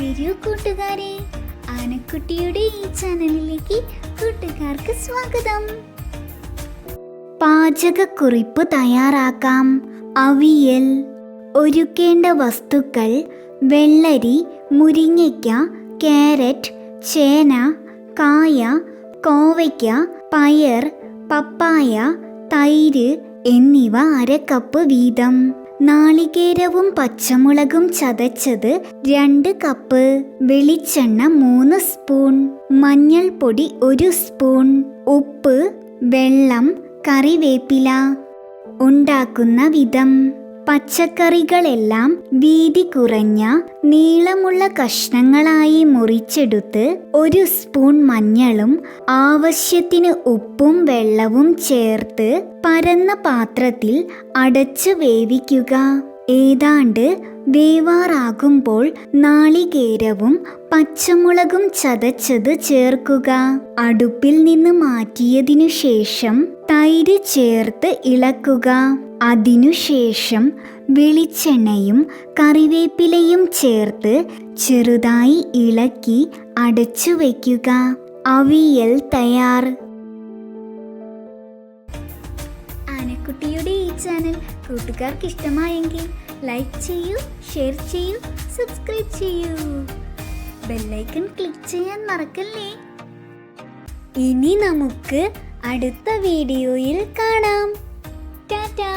വരൂ കൂട്ടുകാരെ, ആനക്കുട്ടിയുടെ ഈ ചാനലിലേക്ക് കൂട്ടുകാർക്ക് സ്വാഗതം. പാചകക്കുറിപ്പ് തയ്യാറാക്കാം. അവിയൽ. ഒരുക്കേണ്ട വസ്തുക്കൾ: വെള്ളരി, മുരിങ്ങയ്ക്ക, കാരറ്റ്, ചേന, കായ, കോവയ്ക്ക, പയർ, പപ്പായ, തൈര് എന്നിവ 1/2 കപ്പ് വീതം. നാളികേരവും പച്ചമുളകും ചതച്ചത് 2 കപ്പ്. വെളിച്ചെണ്ണ 3 സ്പൂൺ. മഞ്ഞൾപ്പൊടി 1 സ്പൂൺ. ഉപ്പ്, വെള്ളം, കറിവേപ്പില. ഉണ്ടാക്കുന്ന വിധം: പച്ചക്കറികളെല്ലാം വീതി കുറഞ്ഞ നീളമുള്ള കഷ്ണങ്ങളായി മുറിച്ചെടുത്ത് 1 സ്പൂൺ മഞ്ഞളും ആവശ്യത്തിന് ഉപ്പും വെള്ളവും ചേർത്ത് പരന്ന പാത്രത്തിൽ അടച്ചു വേവിക്കുക. ഏതാണ്ട് വേവാറാകുമ്പോൾ നാളികേരവും പച്ചമുളകും ചതച്ചത് ചേർക്കുക. അടുപ്പിൽ നിന്ന് മാറ്റിയതിനു ശേഷം തൈര് ചേർത്ത് ഇളക്കുക. അതിനുശേഷം വെളിച്ചെണ്ണയും കറിവേപ്പിലയും ചേർത്ത് ചെറുതായി ഇളക്കി അടച്ചു വയ്ക്കുക. അവിയൽ തയ്യാർ. ആനക്കുട്ടിയുടെ ഈ ചാനൽ കൂട്ടുകാർക്ക് ഇഷ്ടമായെങ്കിൽ ലൈക്ക് ചെയ്യൂ, ഷെയർ ചെയ്യൂ, സബ്സ്ക്രൈബ് ചെയ്യൂ. ബെല്ലൈക്കൺ ക്ലിക്ക് ചെയ്യാൻ മറക്കല്ലേ. ഇനി നമുക്ക് അടുത്ത വീഡിയോയിൽ കാണാം. ടാറ്റാ.